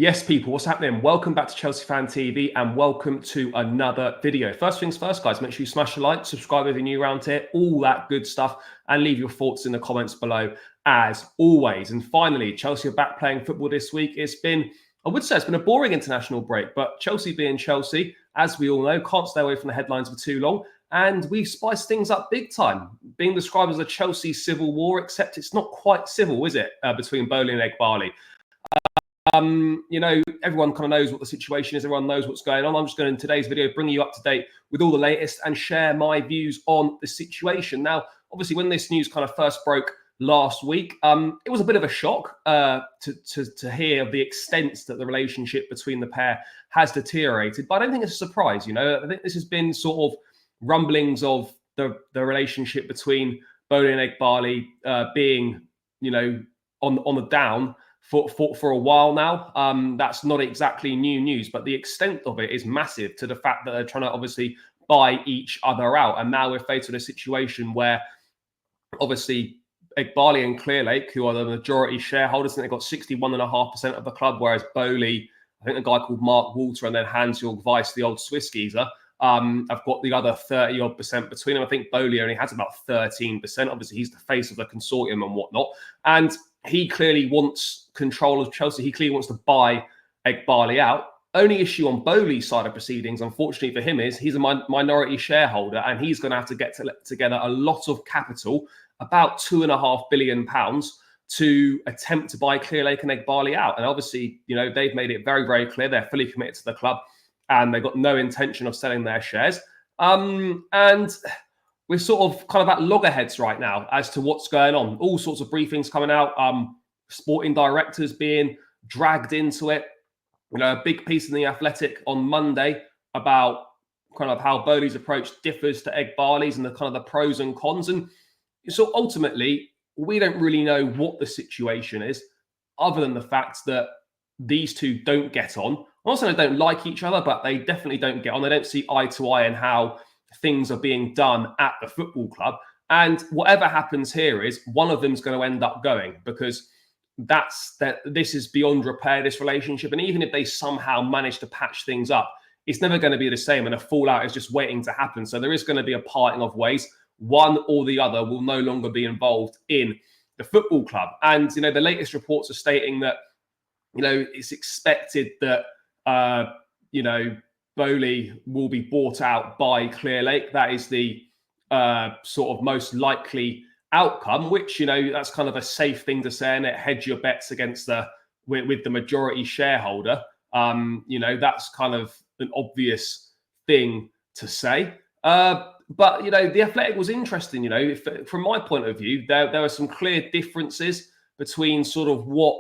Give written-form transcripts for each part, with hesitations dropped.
Yes, people, what's happening? Welcome back to Chelsea Fan TV and welcome to another video. First things first, guys, make sure you smash the like, subscribe if you're new around here, all that good stuff, and leave your thoughts in the comments below as always. And finally, Chelsea are back playing football this week. It's been a boring international break, but Chelsea being Chelsea, as we all know, can't stay away from the headlines for too long. And we've spiced things up big time, being described as a Chelsea civil war, except it's not quite civil, is it, between Boehly and Egbhaly? Everyone kind of knows what the situation is. Everyone knows what's going on. I'm just going to, in today's video, bring you up to date with all the latest and share my views on the situation. Now, obviously, when this news kind of first broke last week, it was a bit of a shock to hear of the extent that the relationship between the pair has deteriorated. But I don't think it's a surprise. I think this has been sort of rumblings of the relationship between Boehly and Egbhaly being, on the down for a while now. That's not exactly new news, but the extent of it is massive to the fact that they're trying to obviously buy each other out. And now we're faced with a situation where obviously Egbhaly and Clearlake, who are the majority shareholders, and they've got 61.5% of the club, whereas Boehly, I think a guy called Mark Walter and then Hans-Jörg Weiss, the old Swiss geezer, I've got the other 30-odd% between them. I think Boehly only has about 13%. Obviously, he's the face of the consortium and whatnot. And he clearly wants control of Chelsea. He clearly wants to buy Egbhaly out. Only issue on Boehly's side of proceedings, unfortunately for him, is he's a minority shareholder and he's going to have to get together a lot of capital, about £2.5 billion, to attempt to buy Clearlake and Egbhaly out. And obviously, they've made it very, very clear they're fully committed to the club and they've got no intention of selling their shares. And we're sort of kind of at loggerheads right now as to what's going on. All sorts of briefings coming out, sporting directors being dragged into it. A big piece in The Athletic on Monday about kind of how Boehly's approach differs to Egbhaly's and the kind of the pros and cons. And so ultimately, we don't really know what the situation is, other than the fact that these two don't get on. Also, they don't like each other, but they definitely don't get on. They don't see eye to eye in how things are being done at the football club. And whatever happens here is one of them's going to end up going, because this is beyond repair, this relationship. And even if they somehow manage to patch things up, it's never going to be the same, and a fallout is just waiting to happen. So there is going to be a parting of ways. One or the other will no longer be involved in the football club. And, the latest reports are stating that, it's expected that, Boehly will be bought out by Clearlake. That is the sort of most likely outcome, which, that's kind of a safe thing to say, and it hedge your bets against with the majority shareholder. That's kind of an obvious thing to say. But, The Athletic was interesting. From my point of view, there are some clear differences between sort of what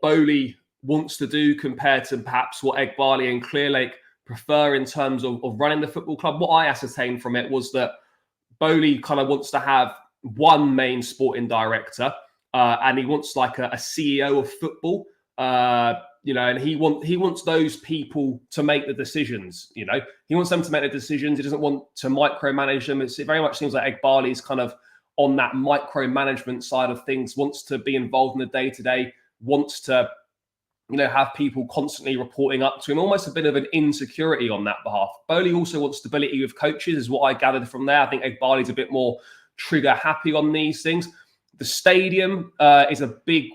Boehly wants to do compared to perhaps what Egbhaly and Clearlake prefer in terms of running the football club. What I ascertained from it was that Boehly kind of wants to have one main sporting director, and he wants like a CEO of football, and he wants those people to make the decisions. He wants them to make the decisions. He doesn't want to micromanage them. It very much seems like Egbhaly's kind of on that micromanagement side of things, wants to be involved in the day-to-day, wants to have people constantly reporting up to him, almost a bit of an insecurity on that behalf. Boehly also wants stability with coaches, is what I gathered from there. I think Egbhaly's a bit more trigger happy on these things. The stadium is a big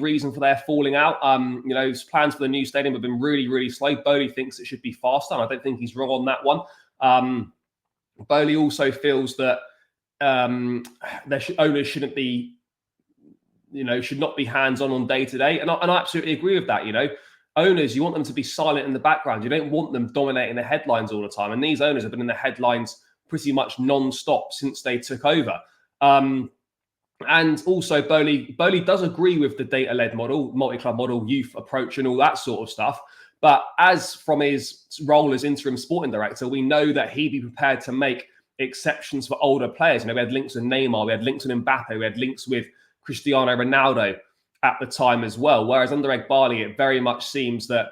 reason for their falling out. His plans for the new stadium have been really, really slow. Boehly thinks it should be faster, and I don't think he's wrong on that one. Boehly also feels that owners shouldn't be, should not be hands-on on day-to-day. And I absolutely agree with that. Owners, you want them to be silent in the background. You don't want them dominating the headlines all the time. And these owners have been in the headlines pretty much non-stop since they took over. And also Boehly does agree with the data-led model, multi-club model, youth approach and all that sort of stuff. But as from his role as interim sporting director, we know that he'd be prepared to make exceptions for older players. We had links with Neymar, we had links with Mbappe, we had links with Cristiano Ronaldo at the time as well. Whereas under Egbhaly, it very much seems that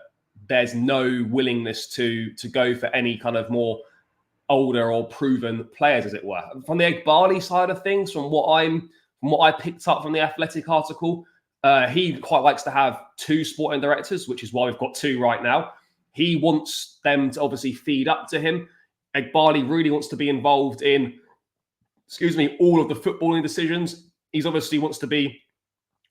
there's no willingness to go for any kind of more older or proven players, as it were. From the Egbhaly side of things, from what I picked up from the Athletic article, He quite likes to have 2 sporting directors, which is why we've got 2 right now. He wants them to obviously feed up to him. Egbhaly really wants to be involved in, all of the footballing decisions. He's obviously wants to be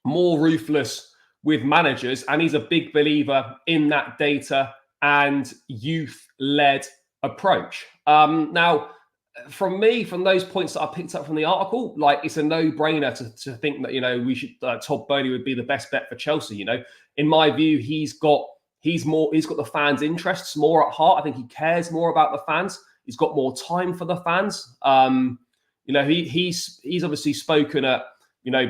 more ruthless with managers, and he's a big believer in that data and youth-led approach. Now, from those points that I picked up from the article, like, it's a no-brainer to think that, we should Todd Boehly would be the best bet for Chelsea. In my view, he's got the fans' interests more at heart. I think he cares more about the fans. He's got more time for the fans. He's obviously spoken at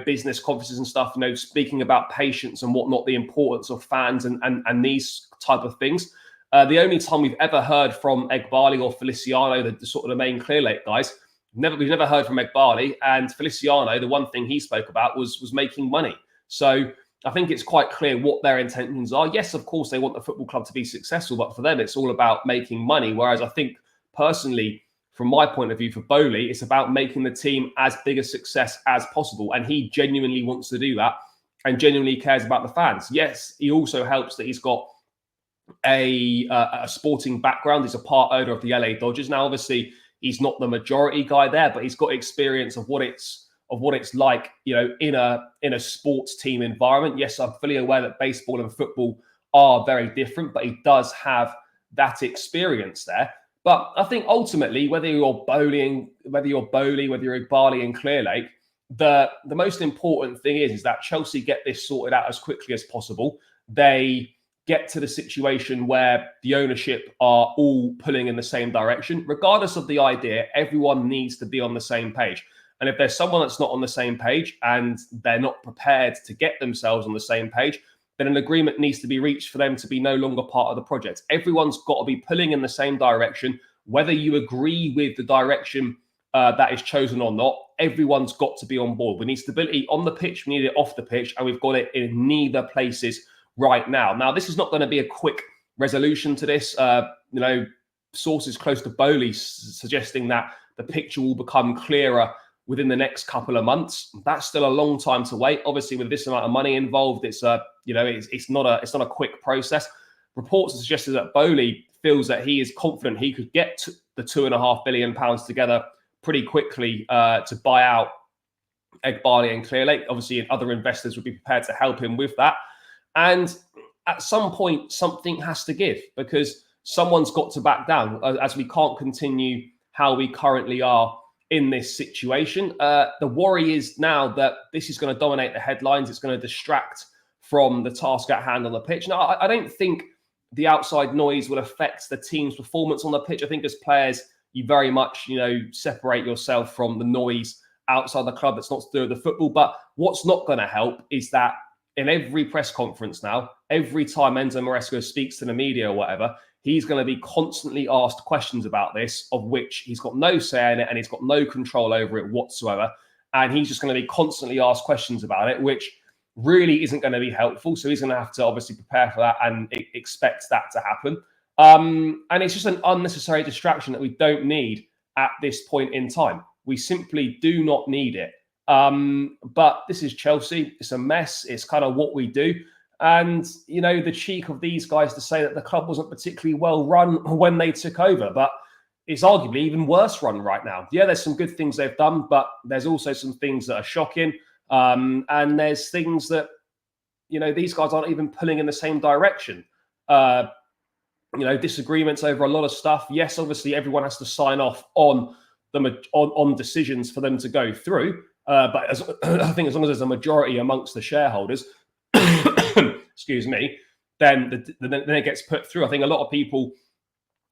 business conferences and stuff. Speaking about patience and whatnot, the importance of fans and these type of things. The only time we've ever heard from Egbhaly or Feliciano, the sort of the main Clearlake guys, we've never heard from Egbhaly. And Feliciano, the one thing he spoke about was making money. So I think it's quite clear what their intentions are. Yes, of course, they want the football club to be successful, but for them, it's all about making money. Whereas I think personally, from my point of view, for Boehly, it's about making the team as big a success as possible. And he genuinely wants to do that and genuinely cares about the fans. Yes, he also helps that he's got a sporting background. He's a part owner of the LA Dodgers. Now, obviously, he's not the majority guy there, but he's got experience of what it's like, in a sports team environment. Yes, I'm fully aware that baseball and football are very different, but he does have that experience there. But I think ultimately, whether you're Boehly, whether you're Egbhaly and Clearlake, the most important thing is that Chelsea get this sorted out as quickly as possible. They get to the situation where the ownership are all pulling in the same direction. Regardless of the idea, everyone needs to be on the same page. And if there's someone that's not on the same page and they're not prepared to get themselves on the same page, then an agreement needs to be reached for them to be no longer part of the project. Everyone's got to be pulling in the same direction, whether you agree with the direction that is chosen or not. Everyone's got to be on board. We need stability on the pitch, we need it off the pitch, and we've got it in neither places right now. Now, this is not going to be a quick resolution to this. Sources close to Boehly suggesting that the picture will become clearer within the next couple of months. That's still a long time to wait. Obviously, with this amount of money involved, it's not a quick process. Reports have suggested that Boehly feels that he is confident he could get to the £2.5 billion together pretty quickly to buy out Egbhaly and Clearlake. Obviously, other investors would be prepared to help him with that. And at some point, something has to give, because someone's got to back down, as we can't continue how we currently are in this situation. The worry is now that this is going to dominate the headlines. It's going to distract from the task at hand on the pitch. Now, I don't think the outside noise will affect the team's performance on the pitch. I think as players, you very much, separate yourself from the noise outside the club that's not to do with the football. But what's not going to help is that in every press conference now, every time Enzo Maresca speaks to the media or whatever, he's going to be constantly asked questions about this, of which he's got no say in it and he's got no control over it whatsoever. And he's just going to be constantly asked questions about it, which really isn't going to be helpful. So he's going to have to obviously prepare for that and expect that to happen. And it's just an unnecessary distraction that we don't need at this point in time. We simply do not need it. But this is Chelsea. It's a mess. It's kind of what we do. And, the cheek of these guys to say that the club wasn't particularly well run when they took over, but it's arguably even worse run right now. Yeah, there's some good things they've done, but there's also some things that are shocking. And there's things that, these guys aren't even pulling in the same direction. Disagreements over a lot of stuff. Yes, obviously everyone has to sign off on decisions for them to go through. But I think as long as there's a majority amongst the shareholders, excuse me, then it gets put through. I think a lot of people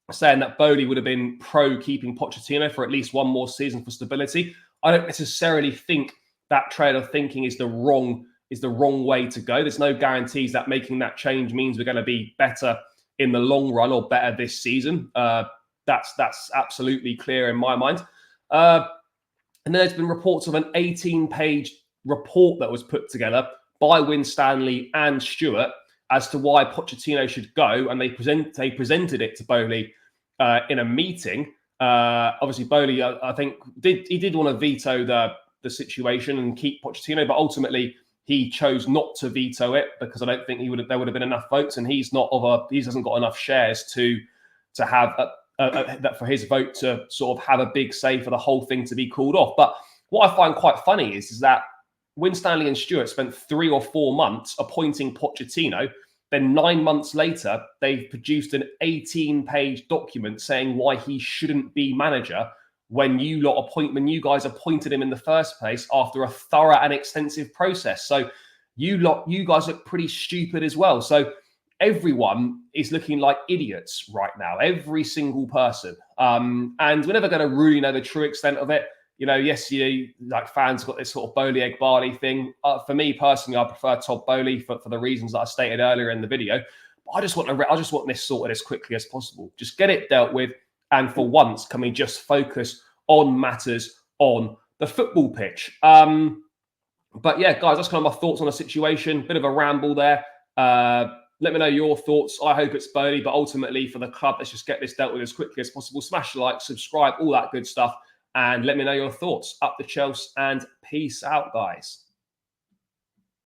are saying that Boehly would have been pro keeping Pochettino for at least one more season for stability. I don't necessarily think that trail of thinking is the wrong way to go. There's no guarantees that making that change means we're going to be better in the long run or better this season. That's absolutely clear in my mind. And then there's been reports of an 18-page report that was put together by Winstanley and Stewart as to why Pochettino should go, and they presented it to Boehly in a meeting. Obviously, Boehly, I think, did want to veto the situation and keep Pochettino, but ultimately he chose not to veto it because I don't think there would have been enough votes, and he hasn't got enough shares to have that for his vote to sort of have a big say for the whole thing to be called off. But what I find quite funny is that Winstanley and Stewart spent 3 or 4 months appointing Pochettino. Then 9 months later, they've produced an 18-page document saying why he shouldn't be manager when you guys appointed him in the first place after a thorough and extensive process. So you guys look pretty stupid as well. So everyone is looking like idiots right now, every single person. And we're never going to really know the true extent of it. You know, yes, like fans got this sort of Boehly Egbhaly thing. For me personally, I prefer Todd Boehly for the reasons that I stated earlier in the video. But I just want this sorted as quickly as possible. Just get it dealt with, and for once, can we just focus on matters on the football pitch? But yeah, guys, that's kind of my thoughts on the situation. Bit of a ramble there. Let me know your thoughts. I hope it's Boehly, but ultimately for the club, let's just get this dealt with as quickly as possible. Smash the like, subscribe, all that good stuff. And let me know your thoughts. Up the Chelsea, and peace out, guys.